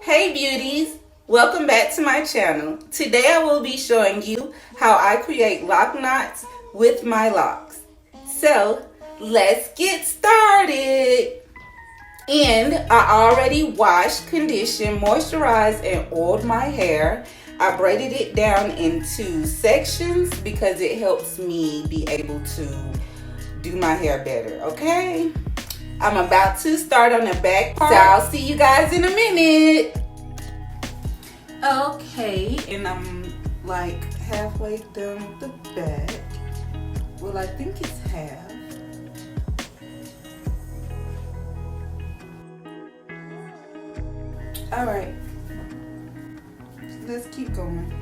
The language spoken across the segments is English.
Hey beauties, welcome back to my channel. Today I will be showing you how I create lock knots with my locks. So let's get started. And I already washed, conditioned, moisturized, and oiled my hair. I braided it down into sections because it helps me be able to do my hair better, okay? I'm about to start on the back part, so I'll see you guys in a minute. Okay, and I'm like halfway done the back. Well, I think it's half. All right, let's keep going.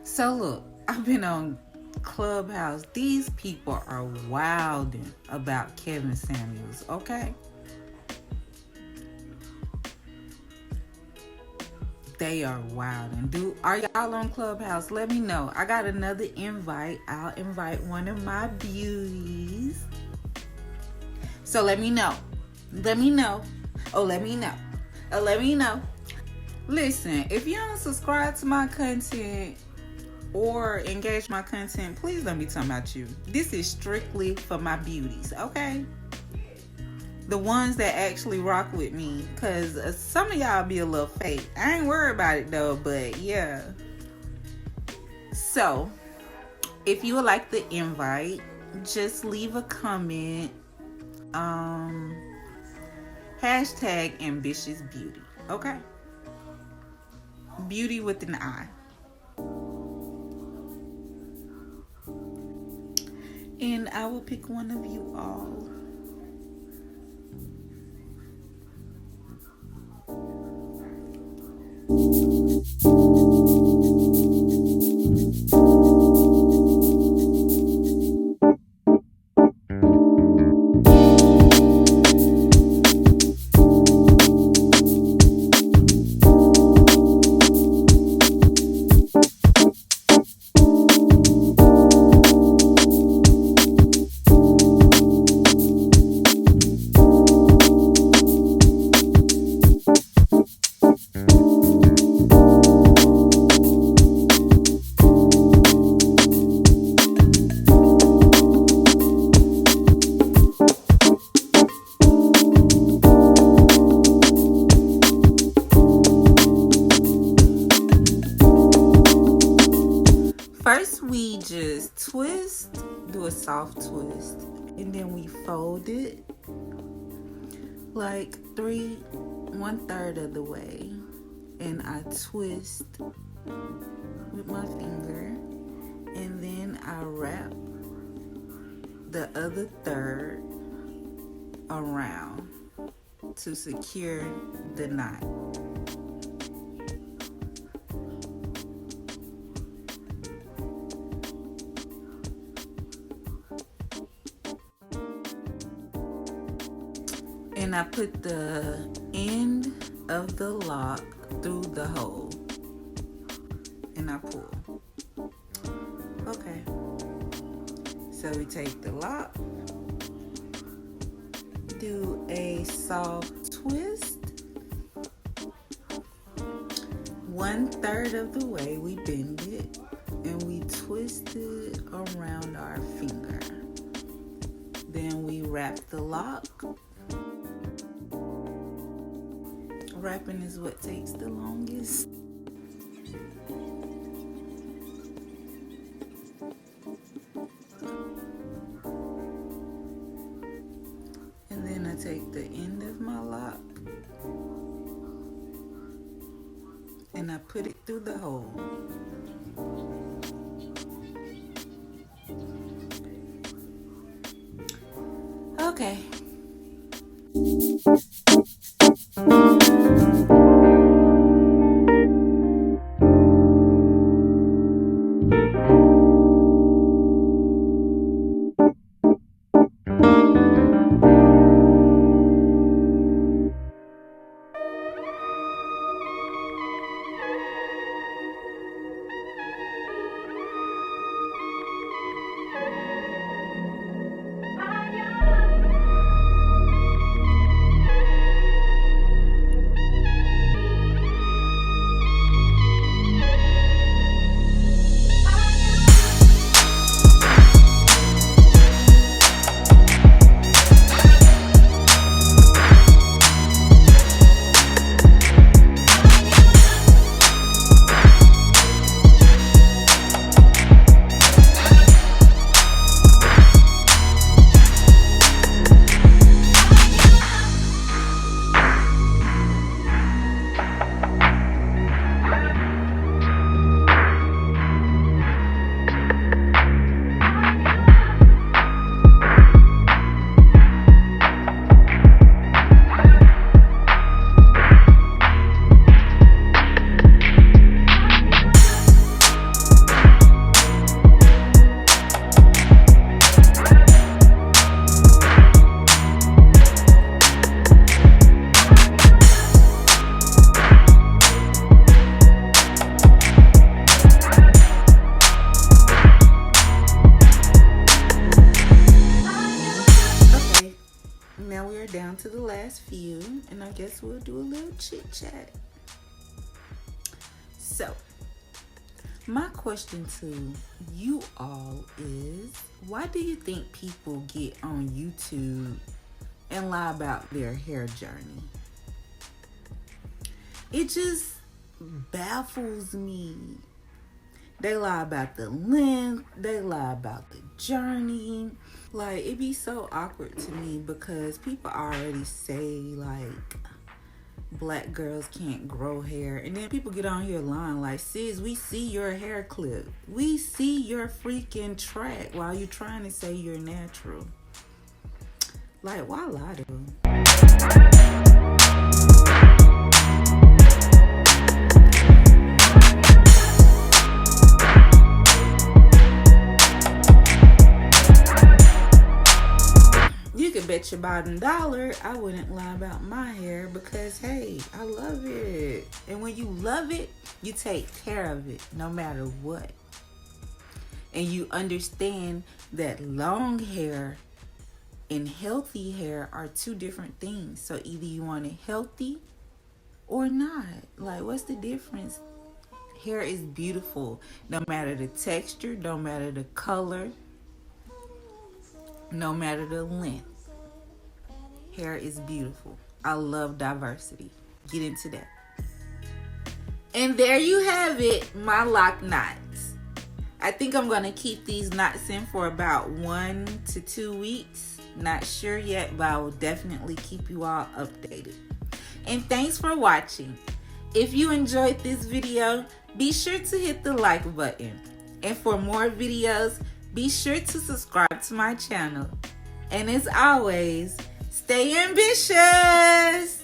So look, I've been on Clubhouse. These people are wilding about Kevin Samuels, okay? They are wilding. Are y'all on Clubhouse? Let me know. I got another invite. I'll invite one of my beauties. So let me know. Let me know. Let me know. Listen, if you don't subscribe to my content or engage my content, please don't be talking about you. This is strictly for my beauties, okay? The ones that actually rock with me, because some of y'all be a little fake. I ain't worried about it though, but yeah. So, if you would like the invite, just leave a comment. Hashtag ambitious beauty, okay? Beauty with an I. And I will pick one of you all. First, we just do a soft twist, and then we fold it like 1/3 of the way, and I twist with my finger, and then I wrap the other third around to secure the knot. And I put the end of the lock through the hole and I pull. Okay, so we take the lock, do a soft twist, 1/3 of the way we bend it, and we twist it around our finger. Then we wrap the lock. Wrapping is what takes the longest. And then I take the end of my lock and I put it through the hole. Okay. Now we are down to the last few, and I guess we'll do a little chit chat. So, my question to you all is, why do you think people get on YouTube and lie about their hair journey? It just baffles me. They lie about the length, they lie about the journey. Like, it be so awkward to me because people already say, like, black girls can't grow hair. And then people get on here lying like, sis, we see your hair clip. We see your freaking track while you're trying to say you're natural. Like, why lie to them? You could bet your bottom dollar I wouldn't lie about my hair because, hey, I love it. And when you love it, you take care of it no matter what. And you understand that long hair and healthy hair are two different things. So either you want it healthy or not. Like, what's the difference? Hair is beautiful no matter the texture, no matter the color, no matter the length. Hair is beautiful. I love diversity. Get into that. And there you have it, my lock knots. I think I'm going to keep these knots in for about 1 to 2 weeks. Not sure yet, but I will definitely keep you all updated. And thanks for watching. If you enjoyed this video, be sure to hit the like button. And for more videos, be sure to subscribe to my channel. And as always, stay ambitious!